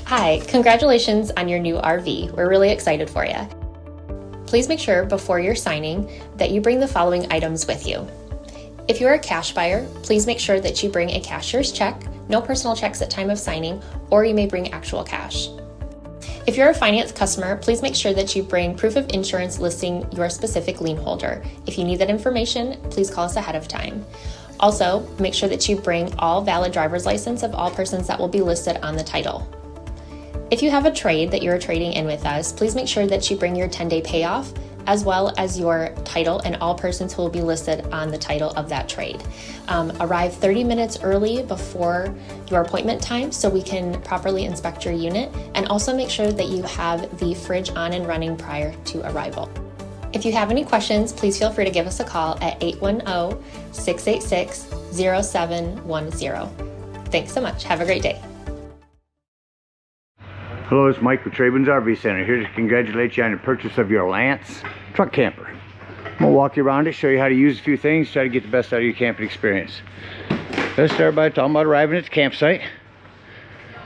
Hi, congratulations on your new RV. We're really excited for you. Please make sure before you're signing that you bring the following items with you. If you're a cash buyer, please make sure that you bring a cashier's check, no personal checks at time of signing, or you may bring actual cash. If you're a finance customer, please make sure that you bring proof of insurance listing your specific lien holder. If you need that information, please call us ahead of time. Also, make sure that you bring all valid driver's license of all persons that will be listed on the title. If you have a trade that you're trading in with us, please make sure that you bring your 10-day payoff as well as your title and all persons who will be listed on the title of that trade. Arrive 30 minutes early before your appointment time so we can properly inspect your unit, and also make sure that you have the fridge on and running prior to arrival. If you have any questions, please feel free to give us a call at 810-686-0710. Thanks so much. Have a great day. Hello, it's Mike with TradeWinds RV Center, here to congratulate you on the purchase of your Lance truck camper. I'm going to walk you around it, show you how to use a few things, try to get the best out of your camping experience. Let's start by talking about arriving at the campsite.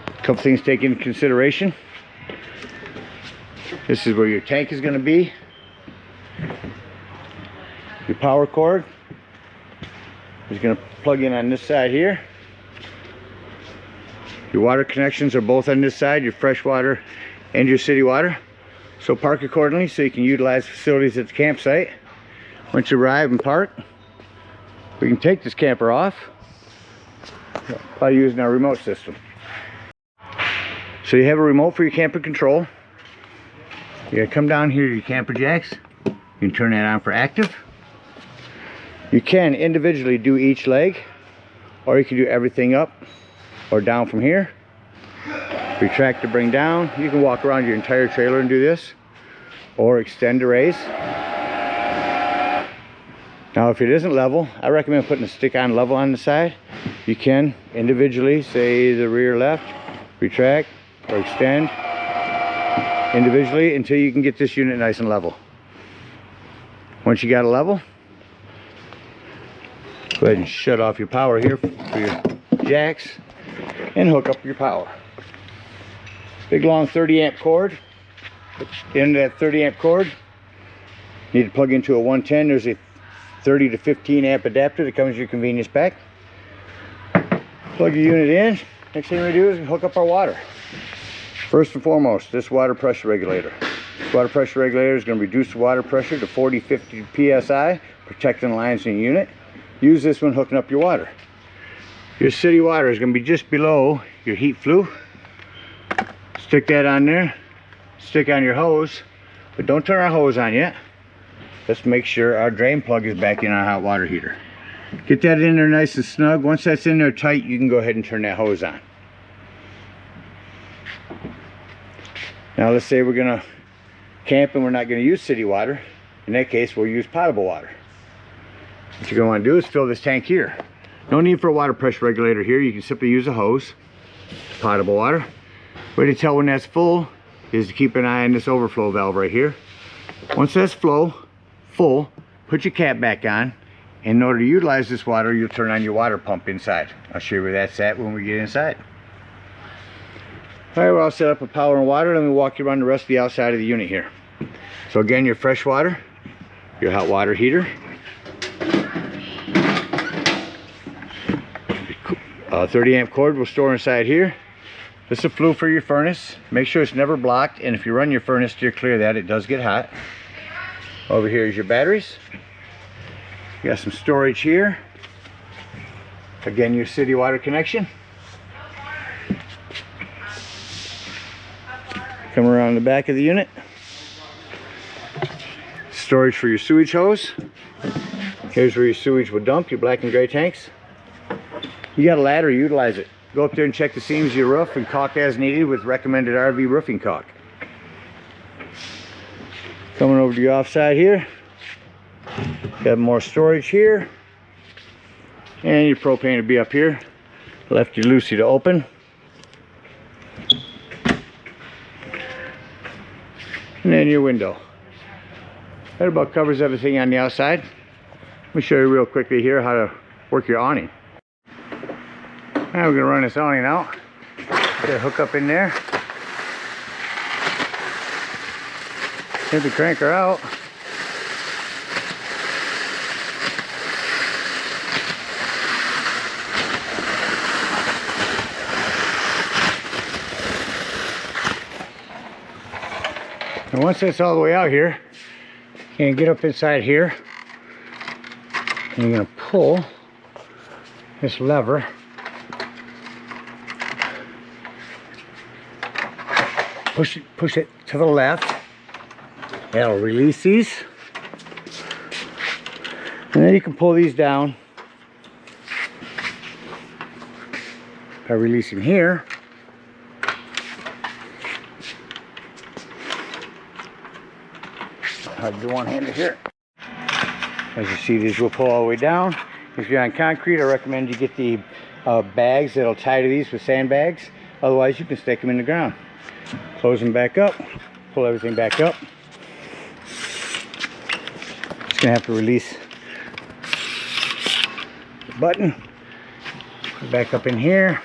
A couple things to take into consideration. This is where your tank is going to be. Your power cord is going to plug in on this side here. Your water connections are both on this side, your fresh water and your city water. So park accordingly so you can utilize facilities at the campsite. Once you arrive and park, we can take this camper off by using our remote system. So you have a remote for your camper control. You gotta come down here to your camper jacks. You can turn that on for active. You can individually do each leg, or you can do everything up or down from here. Retract to bring down. You can walk around your entire trailer and do this, or extend to raise. Now if it isn't level, I recommend putting a stick on level on the side. You can individually, say the rear left, retract or extend individually until you can get this unit nice and level. Once you got it level, go ahead and shut off your power here for your jacks and hook up your power. Big long 30 amp cord. At the end of that 30 amp cord, you need to plug into a 110. There's a 30 to 15 amp adapter that comes in your convenience pack. Plug your unit in. Next thing we do is hook up our water. First and foremost, this water pressure regulator. This water pressure regulator is going to reduce the water pressure to 40-50 psi, protecting the lines in your unit. Use this when hooking up your water. Your city water is going to be just below your heat flue. Stick that on there. Stick on your hose, but don't turn our hose on yet. Let's make sure our drain plug is back in our hot water heater. Get that in there nice and snug. Once that's in there tight, you can go ahead and turn that hose on. Now let's say we're going to camp and we're not going to use city water. In that case, we'll use potable water. What you're going to want to do is fill this tank here. No need for a water pressure regulator here. You can simply use a hose. Potable water. Way to tell when that's full is to keep an eye on this overflow valve right here. Once that's full, put your cap back on. In order to utilize this water, you'll turn on your water pump inside. I'll show you where that's at when we get inside. All right, we're all set up with power and water. Let me walk you around the rest of the outside of the unit here. So again, your fresh water, your hot water heater, 30 amp cord will store inside here. This is a flue for your furnace. Make sure it's never blocked, and if you run your furnace, steer clear of that. It does get hot. Over here is your batteries. You got some storage here. Again, your city water connection. Come around the back of the unit. Storage for your sewage hose. Here's where your sewage will dump, your black and gray tanks. You got a ladder, utilize it. Go up there and check the seams of your roof and caulk as needed with recommended RV roofing caulk. Coming over to your offside here. Got more storage here. And your propane will be up here. Lefty loosey to open. And then your window. That about covers everything on the outside. Let me show you real quickly here how to work your awning. Now we're going to run this awning out. Get a hook up in there. Simply crank her out. And once that's all the way out here, you can get up inside here, and you're going to pull this lever. Push it to the left. That'll release these. And then you can pull these down by releasing here. I'll do one-handed here. As you see, these will pull all the way down. If you're on concrete, I recommend you get the bags that'll tie to these with sandbags. Otherwise, you can stick them in the ground. Close them back up. Pull everything back up. Just gonna have to release the button. Put it back up in here.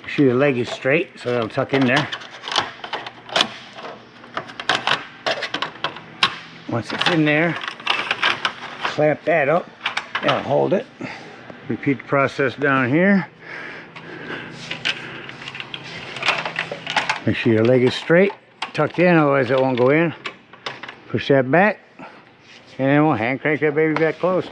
Make sure the leg is straight, so that'll tuck in there. Once it's in there, clamp that up. That'll hold it. Repeat the process down here. Make sure your leg is straight, tucked in, otherwise it won't go in. Push that back, and then we'll hand crank that baby back closed.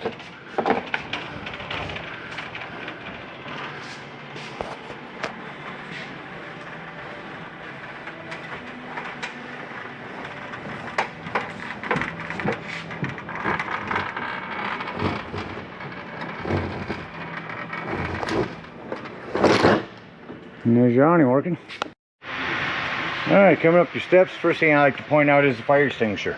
And there's your awning working. Alright, coming up your steps, first thing I like to point out is the fire extinguisher.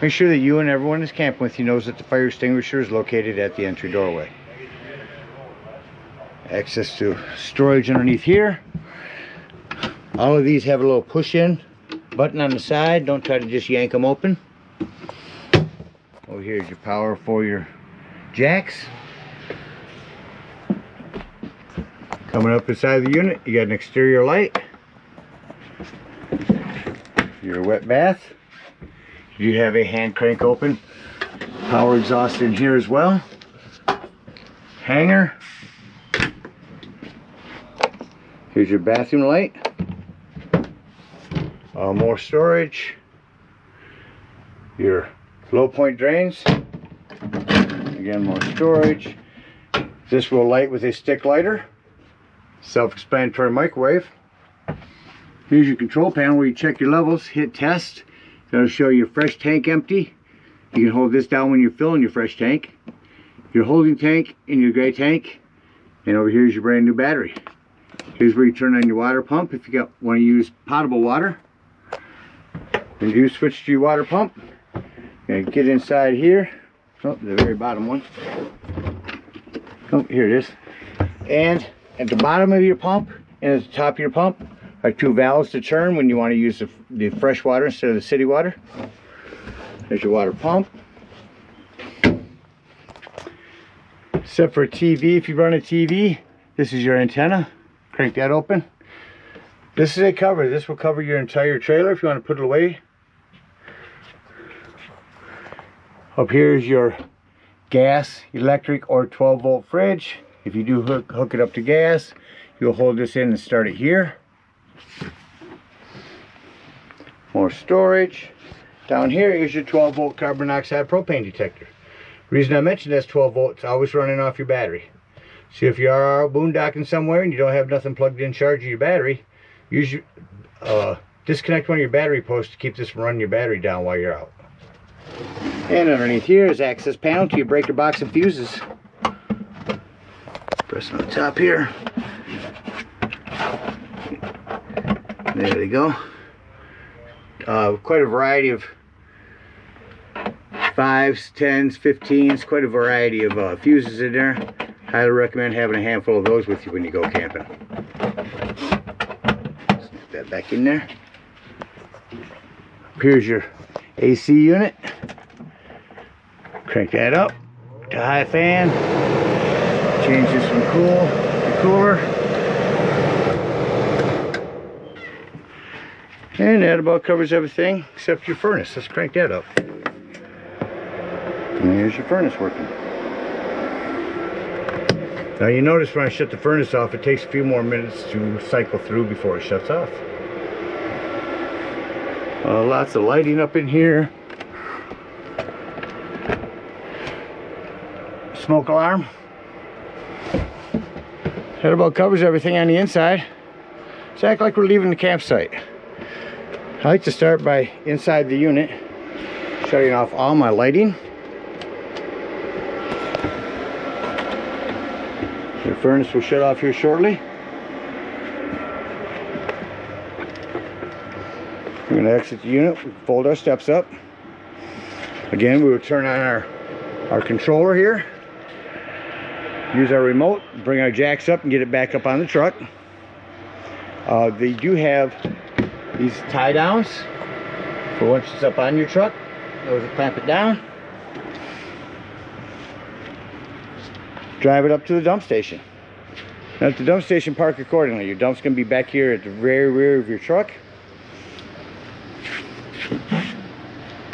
Make sure that you and everyone that's camping with you knows that the fire extinguisher is located at the entry doorway. Access to storage underneath here. All of these have a little push-in button on the side. Don't try to just yank them open. Over here is your power for your jacks. Coming up inside the unit, you got an exterior light. Your wet bath. You have a hand crank open power exhaust in here as well. Hanger. Here's your bathroom light. More storage. Your low point drains. Again, more storage. This will light with a stick lighter. Self-explanatory microwave. Here's your control panel where you check your levels, hit test. That'll show your fresh tank empty. You can hold this down when you're filling your fresh tank. Your holding tank and your gray tank. And over here is your brand new battery. Here's where you turn on your water pump if you want to use potable water. And you switch to your water pump. And get inside here. Oh, the very bottom one. Oh, here it is. And at the bottom of your pump and at the top of your pump are two valves to turn when you want to use the fresh water instead of the city water. There's your water pump. Except for a TV, if you run a TV, this is your antenna. Crank that open. This is a cover. This will cover your entire trailer if you want to put it away. Up here is your gas, electric, or 12-volt fridge. If you do hook it up to gas, you'll hold this in and start it here. More storage. Down here is your 12-volt carbon monoxide propane detector. The reason I mentioned that's 12 volts, it's always running off your battery. So if you are out boondocking somewhere and you don't have nothing plugged in charging your battery, use your, disconnect one of your battery posts to keep this from running your battery down while you're out. And underneath here is access panel to your breaker box and fuses. Press on the top here. There they go. Quite a variety of 5s, 10s, 15s, quite a variety of fuses in there. Highly recommend having a handful of those with you when you go camping. Snap that back in there. Here's your AC unit. Crank that up to high fan. Change this from cool to cooler. And that about covers everything except your furnace. Let's crank that up. And here's your furnace working. Now you notice when I shut the furnace off, it takes a few more minutes to cycle through before it shuts off. Lots of lighting up in here. Smoke alarm. That about covers everything on the inside. Let's act like we're leaving the campsite. I like to start by inside the unit, shutting off all my lighting. The furnace will shut off here shortly. We're going to exit the unit, fold our steps up. Again, we will turn on our controller here. Use our remote, bring our jacks up and get it back up on the truck. They do have these tie downs for once it's up on your truck. Those will clamp it down. Drive it up to the dump station. Now at the dump station, park accordingly. Your dump's going to be back here at the very rear of your truck.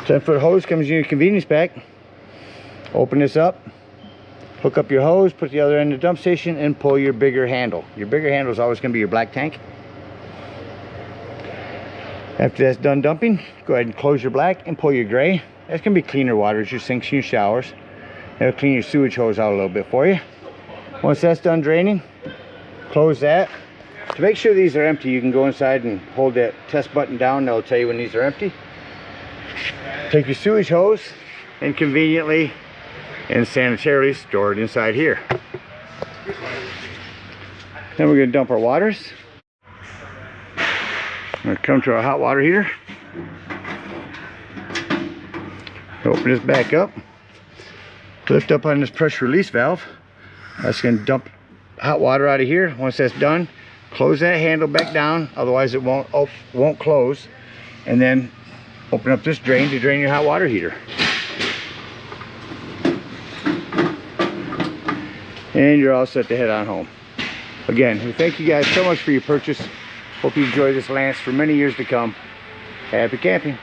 10-foot hose comes in your convenience pack. Open this up, hook up your hose, put the other end of the dump station, and pull your bigger handle. Your bigger handle is always going to be your black tank. After that's done dumping, go ahead and close your black and pull your gray. That's going to be cleaner water, it's your sinks and your showers. That'll clean your sewage hose out a little bit for you. Once that's done draining, close that. To make sure these are empty, you can go inside and hold that test button down. That'll tell you when these are empty. Take your sewage hose and conveniently and sanitarily store it inside here. Then we're going to dump our waters. We're going to come to our hot water heater. Open this back up. Lift up on this pressure release valve. That's going to dump hot water out of here. Once that's done, close that handle back down, otherwise it won't close. And then open up this drain to drain your hot water heater. And you're all set to head on home. Again, we thank you guys so much for your purchase. Hope you enjoy this Lance for many years to come. Happy camping.